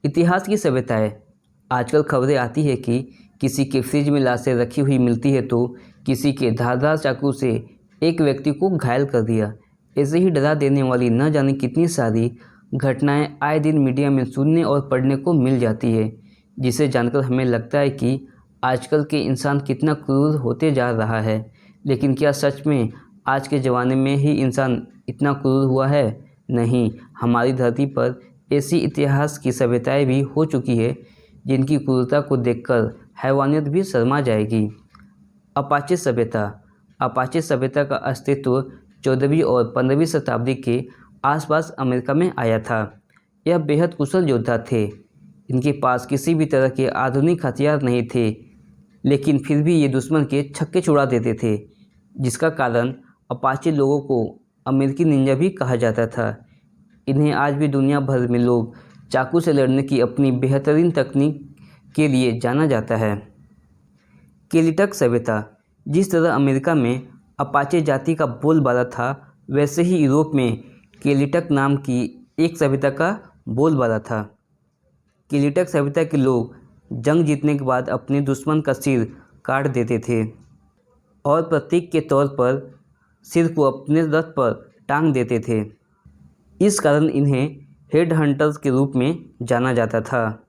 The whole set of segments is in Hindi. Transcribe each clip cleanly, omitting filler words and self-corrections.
इतिहास की सभ्यताएं। आजकल खबरें आती है कि किसी के फ्रिज में लाशें रखी हुई मिलती है तो किसी के धारदार चाकू से एक व्यक्ति को घायल कर दिया। ऐसे ही डरा देने वाली न जाने कितनी सारी घटनाएं आए दिन मीडिया में सुनने और पढ़ने को मिल जाती है, जिसे जानकर हमें लगता है कि आजकल के इंसान कितना क्रूर होते जा रहा है। लेकिन क्या सच में आज के ज़माने में ही इंसान इतना क्रूर हुआ है? नहीं, हमारी धरती पर ऐसी इतिहास की सभ्यताएं भी हो चुकी है जिनकी क्रूरता को देखकर हैवानियत भी शर्मा जाएगी। अपाचे सभ्यता। अपाचे सभ्यता का अस्तित्व 14वीं और 15वीं शताब्दी के आसपास अमेरिका में आया था। यह बेहद कुशल योद्धा थे। इनके पास किसी भी तरह के आधुनिक हथियार नहीं थे, लेकिन फिर भी ये दुश्मन के छक्के छुड़ा देते थे, जिसका कारण अपाचे लोगों को अमेरिकी निंजा भी कहा जाता था। इन्हें आज भी दुनिया भर में लोग चाकू से लड़ने की अपनी बेहतरीन तकनीक के लिए जाना जाता है। केलिटक सभ्यता। जिस तरह अमेरिका में अपाचे जाति का बोलबाला था, वैसे ही यूरोप में केलिटक नाम की एक सभ्यता का बोलबाला था। केलिटक सभ्यता के लोग जंग जीतने के बाद अपने दुश्मन का सिर काट देते थे और प्रतीक के तौर पर सिर को अपने रथ पर टांग देते थे। इस कारण इन्हें हेड हंटर्स के रूप में जाना जाता था।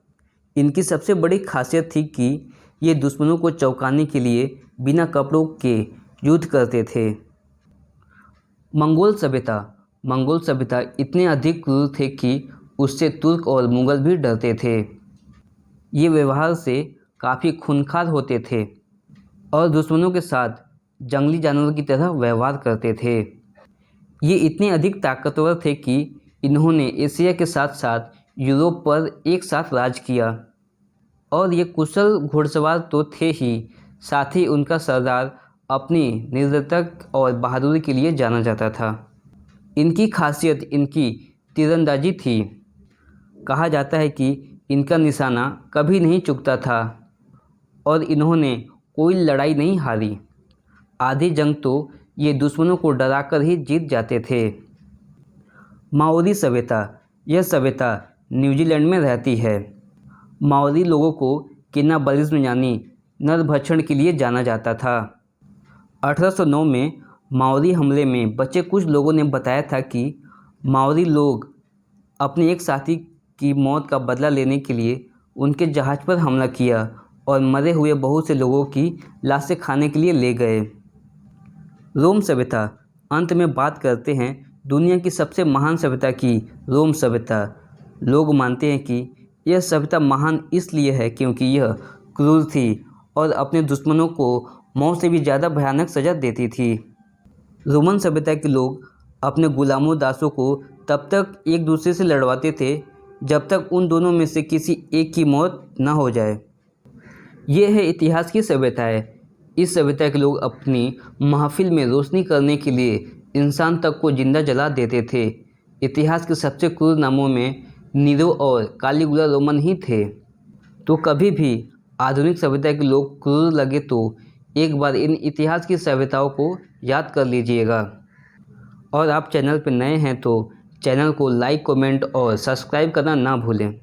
इनकी सबसे बड़ी खासियत थी कि ये दुश्मनों को चौंकाने के लिए बिना कपड़ों के युद्ध करते थे। मंगोल सभ्यता। मंगोल सभ्यता इतने अधिक क्रूर थे कि उससे तुर्क और मुगल भी डरते थे। ये व्यवहार से काफ़ी खूंखार होते थे और दुश्मनों के साथ जंगली जानवरों की तरह व्यवहार करते थे। ये इतने अधिक ताकतवर थे कि इन्होंने एशिया के साथ साथ यूरोप पर एक साथ राज किया और ये कुशल घुड़सवार तो थे ही, साथ ही उनका सरदार अपनी निर्दयता और बहादुरी के लिए जाना जाता था। इनकी खासियत इनकी तीरंदाजी थी। कहा जाता है कि इनका निशाना कभी नहीं चूकता था और इन्होंने कोई लड़ाई नहीं हारी। आधी जंग तो ये दुश्मनों को डराकर ही जीत जाते थे। माओरी सभ्यता। यह सभ्यता न्यूजीलैंड में रहती है। माओरी लोगों को कैनिबलिज्म यानी नरभक्षण के लिए जाना जाता था। 1809 में माओरी हमले में बचे कुछ लोगों ने बताया था कि माओरी लोग अपने एक साथी की मौत का बदला लेने के लिए उनके जहाज़ पर हमला किया और मरे हुए बहुत से लोगों की लाशें खाने के लिए ले गए। रोम सभ्यता। अंत में बात करते हैं दुनिया की सबसे महान सभ्यता की, रोम सभ्यता। लोग मानते हैं कि यह सभ्यता महान इसलिए है क्योंकि यह क्रूर थी और अपने दुश्मनों को मौत से भी ज़्यादा भयानक सज़ा देती थी। रोमन सभ्यता के लोग अपने गुलामों दासों को तब तक एक दूसरे से लड़वाते थे जब तक उन दोनों में से किसी एक की मौत न हो जाए। ये है इतिहास की सभ्यताएं। इस सभ्यता के लोग अपनी महफिल में रोशनी करने के लिए इंसान तक को जिंदा जला देते थे। इतिहास के सबसे क्रूर नामों में नीरो और कालीगुला रोमन ही थे। तो कभी भी आधुनिक सभ्यता के लोग क्रूर लगे तो एक बार इन इतिहास की सभ्यताओं को याद कर लीजिएगा। और आप चैनल पर नए हैं तो चैनल को लाइक, कमेंट और सब्सक्राइब करना ना भूलें।